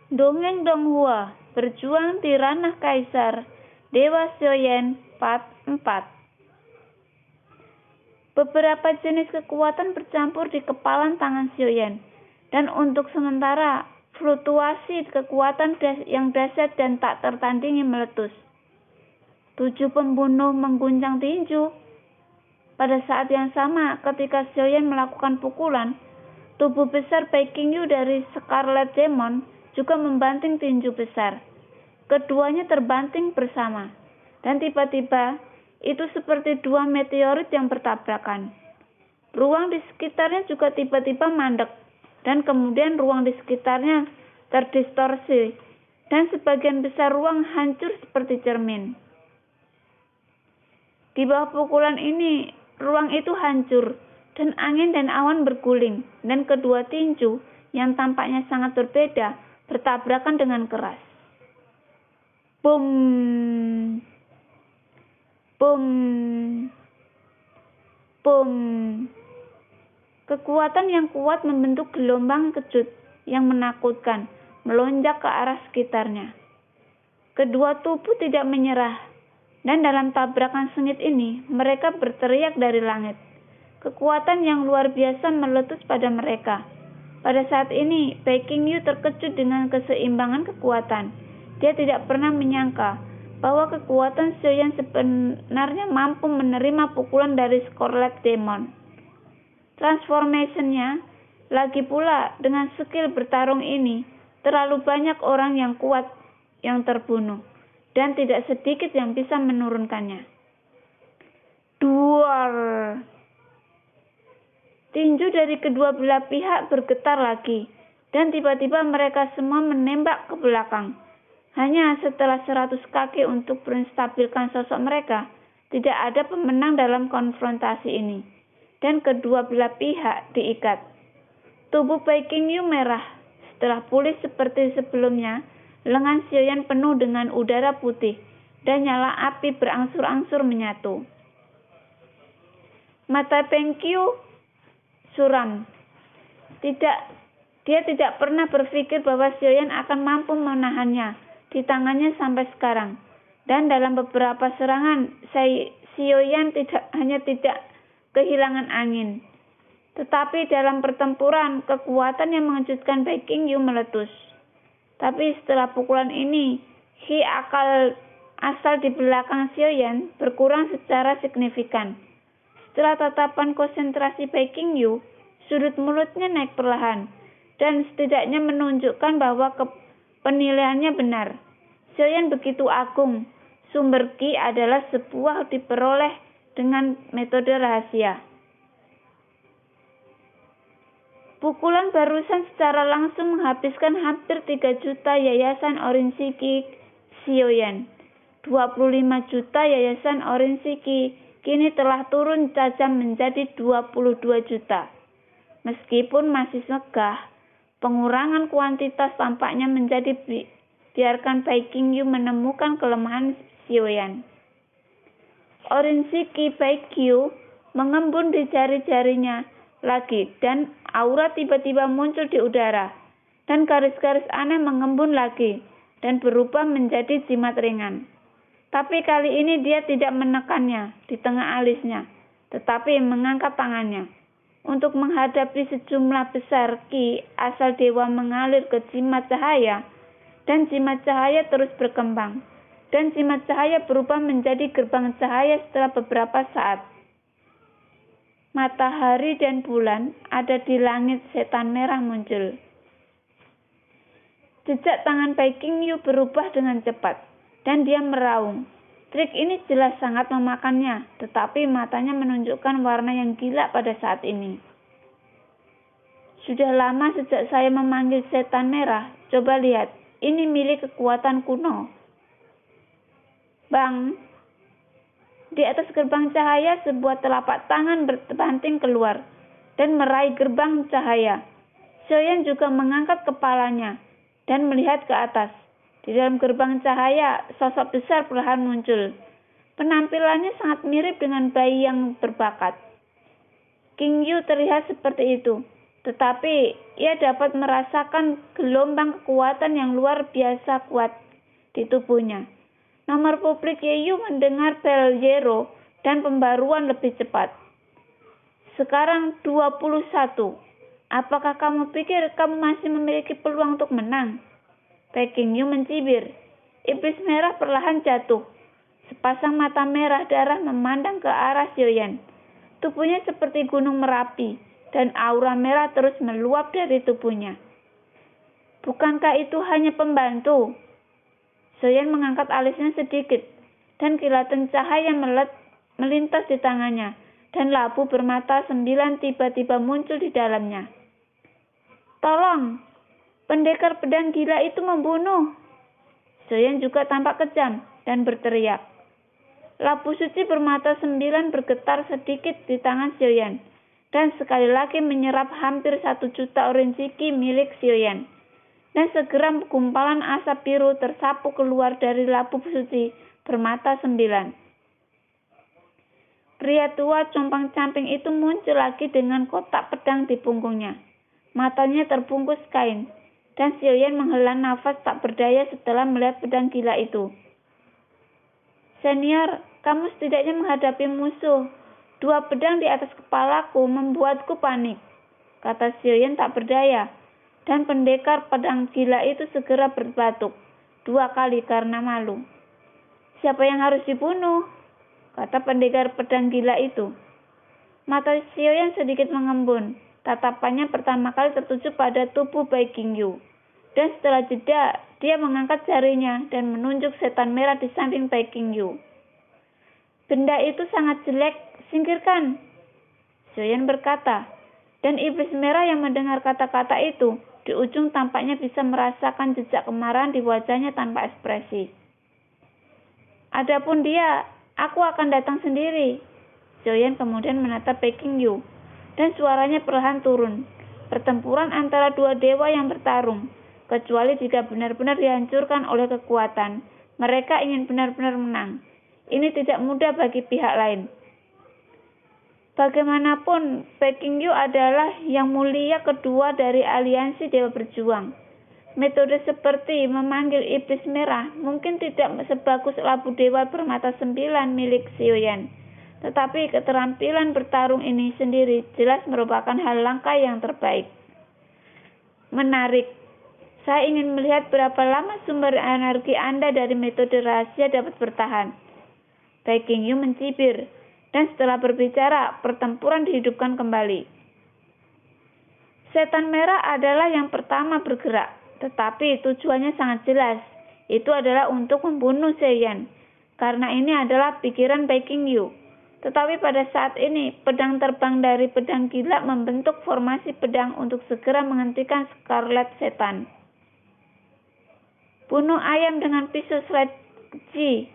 Dongeng Donghua, berjuang di ranah kaisar, Dewa Xiaoyan Part 4. Beberapa jenis kekuatan bercampur di kepalan tangan Xiaoyan, dan untuk sementara fluktuasi kekuatan yang dahsyat dan tak tertandingi meletus. 7 pembunuh mengguncang tinju. Pada saat yang sama, ketika Xiaoyan melakukan pukulan, tubuh besar Bai Qingyu dari Scarlet Demon juga membanting tinju besar. Keduanya terbanting bersama, dan tiba-tiba itu seperti 2 meteorit yang bertabrakan. Ruang di sekitarnya juga tiba-tiba mandek, dan kemudian ruang di sekitarnya terdistorsi, dan sebagian besar ruang hancur seperti cermin. Di bawah pukulan ini, ruang itu hancur, dan angin dan awan berguling, dan kedua tinju yang tampaknya sangat berbeda bertabrakan dengan keras. Bum, bum, bum. Kekuatan yang kuat membentuk gelombang kejut yang menakutkan, melonjak ke arah sekitarnya. Kedua tubuh tidak menyerah, dan dalam tabrakan sengit ini, mereka berteriak dari langit. Kekuatan yang luar biasa meletus pada mereka. Pada saat ini, Bai Qingyu terkejut dengan keseimbangan kekuatan. Dia tidak pernah menyangka bahwa kekuatan Xiaoyan sebenarnya mampu menerima pukulan dari Scarlet Demon. Transformation-nya, lagi pula dengan skill bertarung ini, terlalu banyak orang yang kuat yang terbunuh, dan tidak sedikit yang bisa menurunkannya. Duar. Tinju dari kedua belah pihak bergetar lagi, dan tiba-tiba mereka semua menembak ke belakang. Hanya setelah 100 kaki untuk menstabilkan sosok mereka, tidak ada pemenang dalam konfrontasi ini, dan kedua belah pihak diikat. Tubuh Bai Qingyu merah. Setelah pulih seperti sebelumnya, lengan Xiaoyan penuh dengan udara putih, dan nyala api berangsur-angsur menyatu. Mata Bai Qingyu suram. Dia tidak pernah berpikir bahwa Xiaoyan akan mampu menahannya di tangannya sampai sekarang. Dan dalam beberapa serangan, Xiaoyan tidak kehilangan angin. Tetapi dalam pertempuran, kekuatan yang mengejutkan Bai Qingyu meletus. Tapi setelah pukulan ini, Qi asal di belakang Xiaoyan berkurang secara signifikan. Setelah tatapan konsentrasi Bai Qingyu, sudut mulutnya naik perlahan, dan setidaknya menunjukkan bahwa penilaiannya benar. Xiaoyan begitu agung. Sumber Qi adalah sebuah diperoleh dengan metode rahasia. Pukulan barusan secara langsung menghabiskan hampir 3 juta yayasan Orinshi Qi Xiaoyan. 25 juta yayasan Orinshi Qi kini telah turun tajam menjadi 22 juta. Meskipun masih megah, pengurangan kuantitas tampaknya menjadi biarkan Bai Qingyu menemukan kelemahan Xiaoyan. Orinshi Qi Bai Qingyu mengembun di jari-jarinya lagi, dan aura tiba-tiba muncul di udara, dan garis-garis aneh mengembun lagi dan berubah menjadi jimat ringan. Tapi kali ini dia tidak menekannya di tengah alisnya, tetapi mengangkat tangannya. Untuk menghadapi sejumlah besar Qi asal dewa mengalir ke jimat cahaya, dan jimat cahaya terus berkembang, dan jimat cahaya berubah menjadi gerbang cahaya setelah beberapa saat. Matahari dan bulan ada di langit setan merah muncul. Jejak tangan Bai Qingyu berubah dengan cepat, dan dia meraung. Trik ini jelas sangat memakannya, tetapi matanya menunjukkan warna yang gila pada saat ini. Sudah lama sejak saya memanggil setan merah. Coba lihat, ini milik kekuatan kuno. Bang! Di atas gerbang cahaya, sebuah telapak tangan berbanting keluar dan meraih gerbang cahaya. Xiaoyan juga mengangkat kepalanya dan melihat ke atas. Di dalam gerbang cahaya, sosok besar perlahan muncul. Penampilannya sangat mirip dengan bayi yang berbakat. Qingyu terlihat seperti itu, Tetapi ia dapat merasakan gelombang kekuatan yang luar biasa kuat di tubuhnya. Nomor publik Yeyu mendengar bel Yero dan pembaruan lebih cepat. Sekarang 21. Apakah kamu pikir kamu masih memiliki peluang untuk menang? Peking Yu mencibir. Iblis merah perlahan jatuh. Sepasang mata merah darah memandang ke arah Xiaoyan. Tubuhnya seperti gunung Merapi, dan aura merah terus meluap dari tubuhnya. Bukankah itu hanya pembantu? Xiaoyan mengangkat alisnya sedikit, dan kilatan cahaya melintas di tangannya, dan labu bermata 9 tiba-tiba muncul di dalamnya. Tolong, pendekar pedang gila itu membunuh. Xiaoyan juga tampak kejam dan berteriak. Labu suci bermata 9 bergetar sedikit di tangan Xiaoyan, dan sekali lagi menyerap hampir 1 juta orange ki milik Xiaoyan. Dan segera gumpalan asap biru tersapu keluar dari labu suci bermata 9. Pria tua compang-camping itu muncul lagi dengan kotak pedang di punggungnya. Matanya terbungkus kain, dan Xiaoyan menghela nafas tak berdaya setelah melihat pedang gila itu. Senior, kamu setidaknya menghadapi musuh. 2 pedang di atas kepalaku membuatku panik, kata Xiaoyan tak berdaya, dan pendekar pedang gila itu segera berbatuk 2 kali karena malu. Siapa yang harus dibunuh? Kata pendekar pedang gila itu. Mata Xiaoyan sedikit mengembun. Tatapannya pertama kali tertuju pada tubuh Peking Yu. Dan setelah jeda, dia mengangkat jarinya dan menunjuk setan merah di samping Peking Yu. Benda itu sangat jelek, singkirkan, Xiaoyan berkata. Dan iblis merah yang mendengar kata-kata itu, di ujung tampaknya bisa merasakan jejak kemarahan di wajahnya tanpa ekspresi. Adapun dia, aku akan datang sendiri. Xiaoyan kemudian menatap Peking Yu, dan suaranya perlahan turun. Pertempuran antara 2 dewa yang bertarung. Kecuali jika benar-benar dihancurkan oleh kekuatan, mereka ingin benar-benar menang. Ini tidak mudah bagi pihak lain. Bagaimanapun, Peking Yu adalah yang mulia kedua dari aliansi Dewa Berjuang. Metode seperti memanggil iblis merah mungkin tidak sebagus labu dewa bermata 9 milik Xiaoyan. Tetapi keterampilan bertarung ini sendiri jelas merupakan hal langka yang terbaik. Menarik. Saya ingin melihat berapa lama sumber energi Anda dari metode rahasia dapat bertahan. Peking Yu mencibir, dan setelah berbicara, pertempuran dihidupkan kembali. Setan merah adalah yang pertama bergerak, tetapi tujuannya sangat jelas. Itu adalah untuk membunuh Xiaoyan, karena ini adalah pikiran Peking Yu. Tetapi pada saat ini, pedang terbang dari pedang gila membentuk formasi pedang untuk segera menghentikan Scarlet Setan. Bunuh ayam dengan pisau sledge.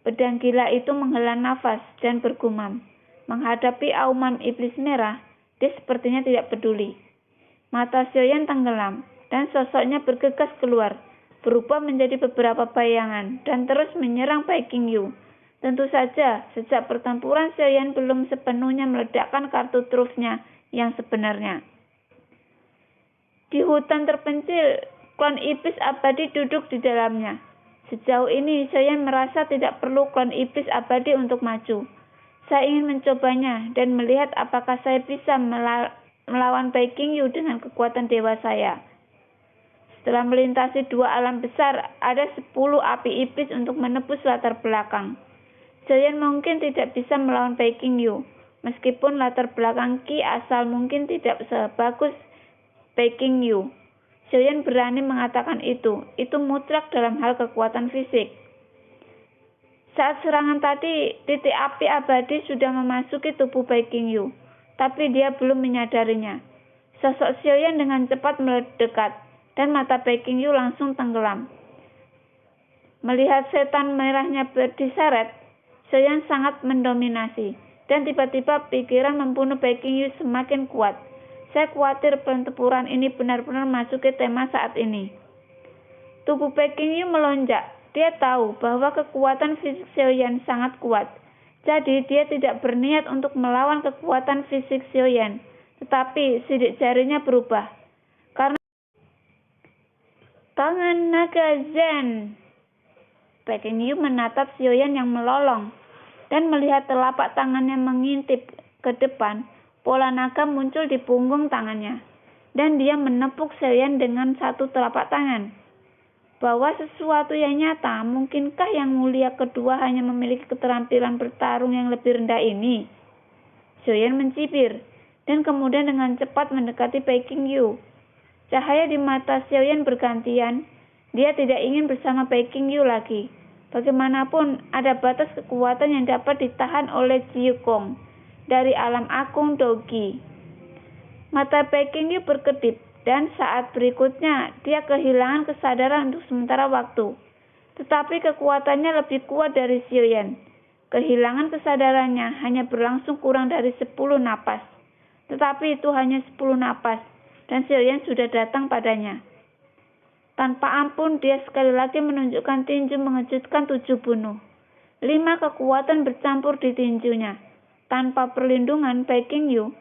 Pedang gila itu menghela nafas dan bergumam. Menghadapi auman iblis merah, dia sepertinya tidak peduli. Mata Xiaoyan tenggelam, dan sosoknya bergegas keluar, berubah menjadi beberapa bayangan, dan terus menyerang Peking Yu. Tentu saja, sejak pertempuran Xiaoyan belum sepenuhnya meledakkan kartu trufnya yang sebenarnya. Di hutan terpencil, klan iblis abadi duduk di dalamnya. Sejauh ini, Xiaoyan merasa tidak perlu klan iblis abadi untuk maju. Saya ingin mencobanya dan melihat apakah saya bisa melawan Peking Yu dengan kekuatan dewa saya. Setelah melintasi 2 alam besar, ada 10 api iblis untuk menebus latar belakang. Xiaoyan mungkin tidak bisa melawan Peking Yu, meskipun latar belakang Qi asal mungkin tidak sebagus Peking Yu. Xiaoyan berani mengatakan itu mutlak dalam hal kekuatan fisik. Saat serangan tadi, titik api abadi sudah memasuki tubuh Peking Yu, tapi dia belum menyadarinya. Sosok Xiaoyan dengan cepat mendekat, dan mata Peking Yu langsung tenggelam. Melihat setan merahnya diseret, Xiaoyan sangat mendominasi, dan tiba-tiba pikiran membunuh Peking Yu semakin kuat. Saya khawatir pertempuran ini benar-benar masuk ke tema saat ini. Tubuh Peking Yu melonjak. Dia tahu bahwa kekuatan fisik Xiaoyan sangat kuat. Jadi dia tidak berniat untuk melawan kekuatan fisik Xiaoyan. tetapi sidik jarinya berubah. Karena tangan naga Zen. Baekhyun menatap Sioyan yang melolong dan melihat telapak tangannya mengintip ke depan. Pola naga muncul di punggung tangannya, dan dia menepuk Sioyan dengan satu telapak tangan. Bahwa sesuatu yang nyata, mungkinkah yang mulia kedua hanya memiliki keterampilan bertarung yang lebih rendah ini? Sioyan mencibir, dan kemudian dengan cepat mendekati Baekhyun. Cahaya di mata Sioyan bergantian. Dia tidak ingin bersama Baekhyun lagi. Bagaimanapun, ada batas kekuatan yang dapat ditahan oleh Ji Yukong dari alam agung Dogi. Mata Baekhyun berkedip, dan saat berikutnya dia kehilangan kesadaran untuk sementara waktu. Tetapi kekuatannya lebih kuat dari Sioyan. Kehilangan kesadarannya hanya berlangsung kurang dari 10 napas. Tetapi itu hanya 10 napas, dan Sioyan sudah datang padanya. Tanpa ampun dia sekali lagi menunjukkan tinju mengejutkan 7 bunuh. 5 kekuatan bercampur di tinjunya. Tanpa perlindungan Baekhyun,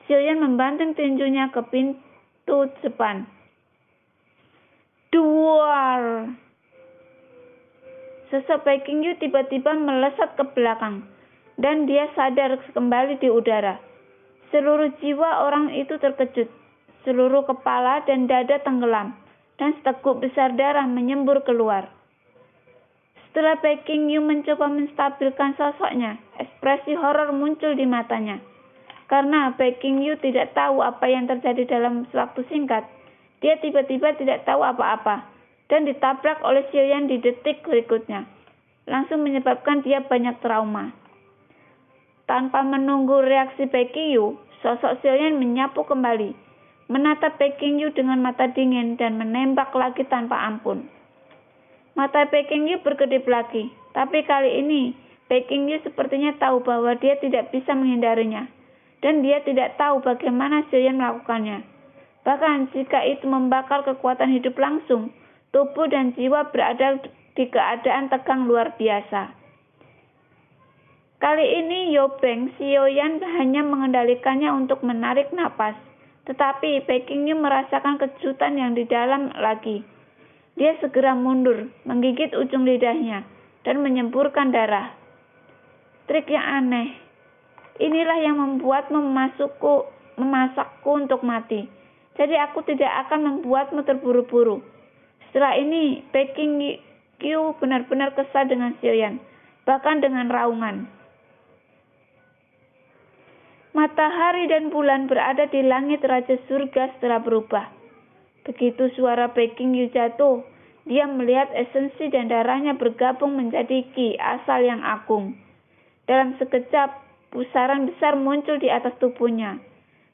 Sioyan membanting tinjunya ke pintu depan. Duar! Sosok Baekhyun tiba-tiba melesat ke belakang, dan dia sadar kembali di udara. Seluruh jiwa orang itu terkejut. Seluruh kepala dan dada tenggelam, dan seteguk besar darah menyembur keluar. Setelah Baekhyun mencoba menstabilkan sosoknya, ekspresi horor muncul di matanya. Karena Baekhyun tidak tahu apa yang terjadi dalam waktu singkat, dia tiba-tiba tidak tahu apa-apa, dan ditabrak oleh Sioyan di detik berikutnya, langsung menyebabkan dia banyak trauma. Tanpa menunggu reaksi Baekhyun, sosok Sioyan menyapu kembali, menatap Baekhyun dengan mata dingin dan menembak lagi tanpa ampun. Mata Baekhyun berkedip lagi, tapi kali ini Baekhyun sepertinya tahu bahwa dia tidak bisa menghindarinya, dan dia tidak tahu bagaimana Sioyan melakukannya. Bahkan jika itu membakar kekuatan hidup langsung, tubuh dan jiwa berada di keadaan tegang luar biasa. Kali ini Yobeng Sioyan hanya mengendalikannya untuk menarik napas. Tetapi Baekhyun merasakan kejutan yang di dalam lagi. Dia segera mundur, menggigit ujung lidahnya, dan menyemburkan darah. Trik yang aneh. Inilah yang membuatmu memasakku untuk mati. Jadi aku tidak akan membuatmu terburu-buru. Setelah ini, Baekhyun benar-benar kesal dengan Sioyan, bahkan dengan raungan. Matahari dan bulan berada di langit Raja Surga setelah berubah. Begitu suara Baekhyun jatuh, dia melihat esensi dan darahnya bergabung menjadi Ki asal yang agung. Dalam sekejap, pusaran besar muncul di atas tubuhnya.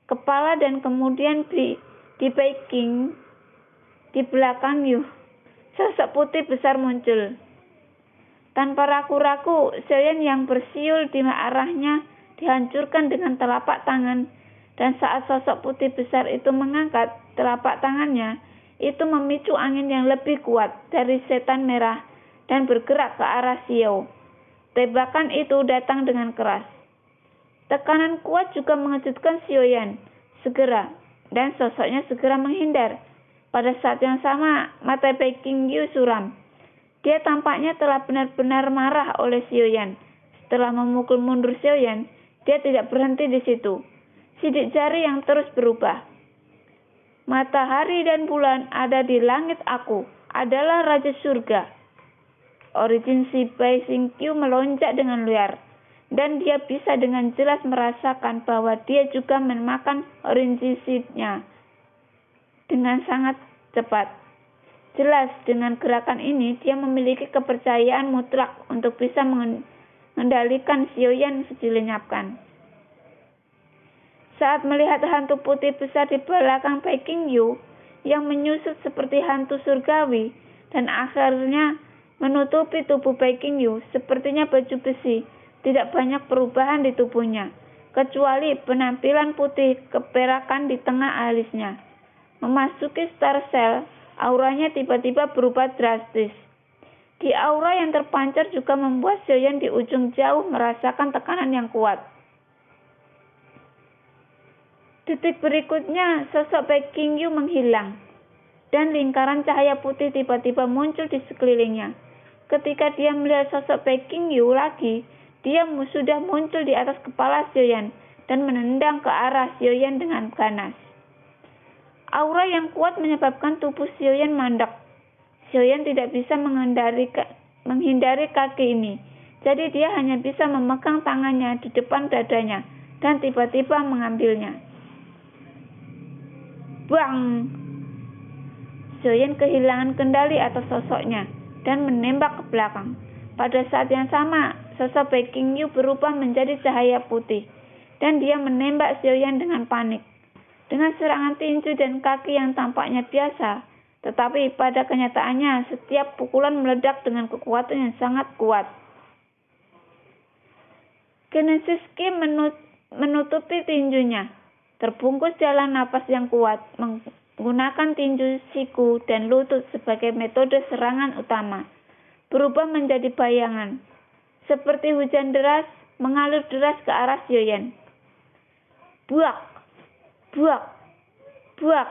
Kepala dan kemudian di Baekhyun, di belakang sosok putih besar muncul. Tanpa ragu-ragu, Sioyan yang bersiul di arahnya dihancurkan dengan telapak tangan, dan saat sosok putih besar itu mengangkat telapak tangannya, itu memicu angin yang lebih kuat dari setan merah dan bergerak ke arah Xiao. Tembakan itu datang dengan keras. Tekanan kuat juga mengejutkan Sioyan segera, dan sosoknya segera menghindar. Pada saat yang sama, mata Baekhyun suram. Dia tampaknya telah benar-benar marah oleh Sioyan. Setelah memukul mundur Sioyan, dia tidak berhenti di situ. Sidik jari yang terus berubah. Matahari dan bulan ada di langit aku, adalah Raja Surga. Origin si Baekhyun melonjak dengan liar, dan dia bisa dengan jelas merasakan bahwa dia juga memakan originsinya dengan sangat cepat. Jelas, dengan gerakan ini, dia memiliki kepercayaan mutlak untuk bisa mengendalikan Sioyan sejenyapkan. Saat melihat hantu putih besar di belakang Baekhyun yang menyusut seperti hantu surgawi dan akhirnya menutupi tubuh Baekhyun, sepertinya baju besi tidak banyak perubahan di tubuhnya, kecuali penampilan putih keperakan di tengah alisnya. Memasuki Star Cell, auranya tiba-tiba berubah drastis. Di aura yang terpancar juga membuat Sioyan di ujung jauh merasakan tekanan yang kuat. Detik berikutnya, sosok Baeking Yu menghilang, dan lingkaran cahaya putih tiba-tiba muncul di sekelilingnya. Ketika dia melihat sosok Baeking Yu lagi, dia sudah muncul di atas kepala Xiaoyan dan menendang ke arah Xiaoyan dengan ganas. Aura yang kuat menyebabkan tubuh Xiaoyan mandek. Xiaoyan tidak bisa menghindari kaki ini, jadi dia hanya bisa memegang tangannya di depan dadanya dan tiba-tiba mengambilnya. Bang! Xiaoyan kehilangan kendali atas sosoknya dan menembak ke belakang. Pada saat yang sama, sosok Baeking Yu berubah menjadi cahaya putih, dan dia menembak Xiaoyan dengan panik. Dengan serangan tinju dan kaki yang tampaknya biasa, tetapi pada kenyataannya setiap pukulan meledak dengan kekuatan yang sangat kuat. Genesis Ki menutupi tinjunya, terbungkus dalam napas yang kuat, menggunakan tinju siku dan lutut sebagai metode serangan utama, berubah menjadi bayangan, seperti hujan deras mengalir deras ke arah Xiaoyan. Buak, buak, buak.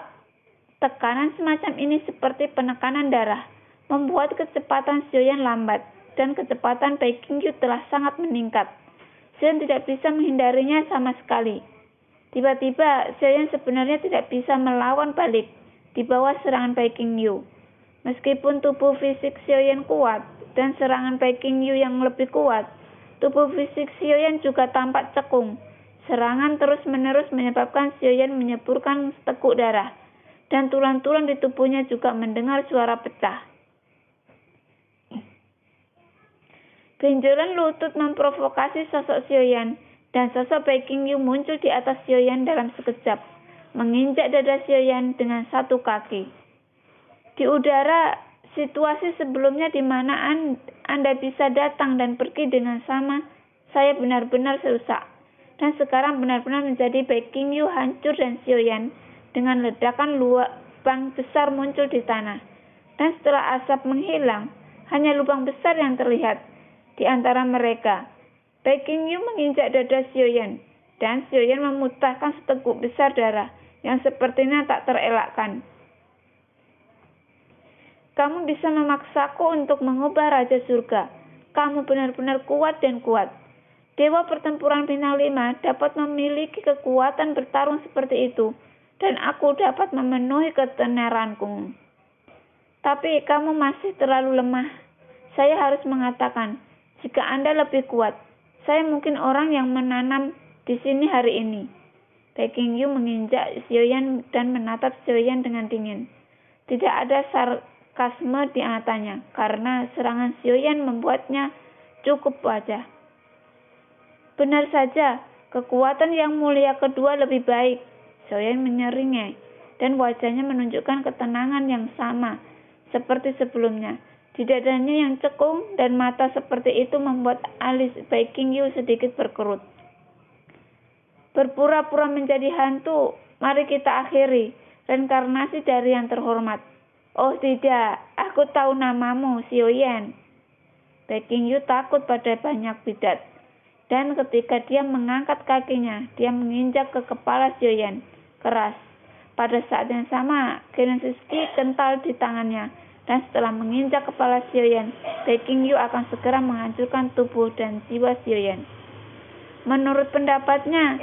Tekanan semacam ini seperti penekanan darah, membuat kecepatan Xiaoyan lambat, dan kecepatan Baeking Yu telah sangat meningkat. Xiaoyan tidak bisa menghindarinya sama sekali. Tiba-tiba, Xiaoyan sebenarnya tidak bisa melawan balik di bawah serangan Baeking Yu. Meskipun tubuh fisik Xiaoyan kuat dan serangan Baeking Yu yang lebih kuat, tubuh fisik Xiaoyan juga tampak cekung. Serangan terus-menerus menyebabkan Xiaoyan menyeburkan seteguk darah, dan tulang-tulang di tubuhnya juga mendengar suara pecah. Benjolan lutut memprovokasi sosok Xiaoyan, dan sosok Baeking Yu muncul di atas Xiaoyan dalam sekejap, menginjak dada Xiaoyan dengan satu kaki. Di udara, situasi sebelumnya di mana Anda bisa datang dan pergi dengan sama, saya benar-benar serusak. Dan sekarang benar-benar menjadi Baeking Yu hancur dan Xiaoyan dengan ledakan lubang besar muncul di tanah. Dan setelah asap menghilang, hanya lubang besar yang terlihat di antara mereka. Baeking Yu menginjak dada Xiaoyan, dan Xiaoyan memuntahkan seteguk besar darah yang sepertinya tak terelakkan. Kamu bisa memaksaku untuk mengubah Raja Surga. Kamu benar-benar kuat dan kuat. Dewa pertempuran bintang 5 dapat memiliki kekuatan bertarung seperti itu, dan aku dapat memenuhi ketenaranku. Tapi kamu masih terlalu lemah. Saya harus mengatakan, jika Anda lebih kuat, saya mungkin orang yang menanam di sini hari ini. Baeking Yu menginjak Xiaoyan dan menatap Xiaoyan dengan dingin. Tidak ada sarkasme di matanya, karena serangan Xiaoyan membuatnya cukup wajah. Benar saja, kekuatan yang mulia kedua lebih baik. Xiaoyan menyeringai, dan wajahnya menunjukkan ketenangan yang sama seperti sebelumnya. Di dadanya yang cekung dan mata seperti itu membuat alis Baeking Yu sedikit berkerut. Berpura-pura menjadi hantu, mari kita akhiri reinkarnasi dari yang terhormat. Oh tidak, aku tahu namamu, Xiaoyan. Baeking Yu takut pada banyak bidat, dan ketika dia mengangkat kakinya, dia menginjak ke kepala Xiaoyan keras. Pada saat yang sama, Genesis Ki kental di tangannya, dan setelah menginjak kepala Xiaoyan, Baeking Yu akan segera menghancurkan tubuh dan jiwa Xiaoyan. Menurut pendapatnya,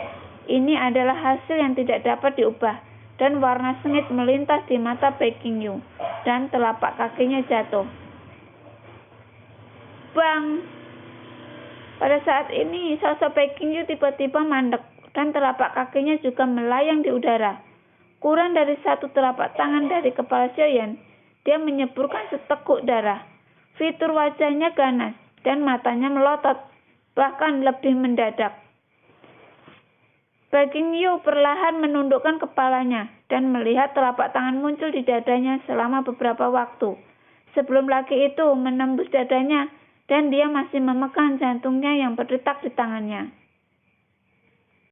ini adalah hasil yang tidak dapat diubah, dan warna sengit melintas di mata Baeking Yu, dan telapak kakinya jatuh. Bang! Pada saat ini, sosok Baeking Yu tiba-tiba mandek, dan telapak kakinya juga melayang di udara. Kurang dari satu telapak tangan dari kepala Xiaoyan, dia menyeburkan seteguk darah. Fitur wajahnya ganas, dan matanya melotot, bahkan lebih mendadak. Baeking Yu perlahan menundukkan kepalanya, dan melihat telapak tangan muncul di dadanya selama beberapa waktu. Sebelum laki itu menembus dadanya, dan dia masih memegang jantungnya yang berdetak di tangannya.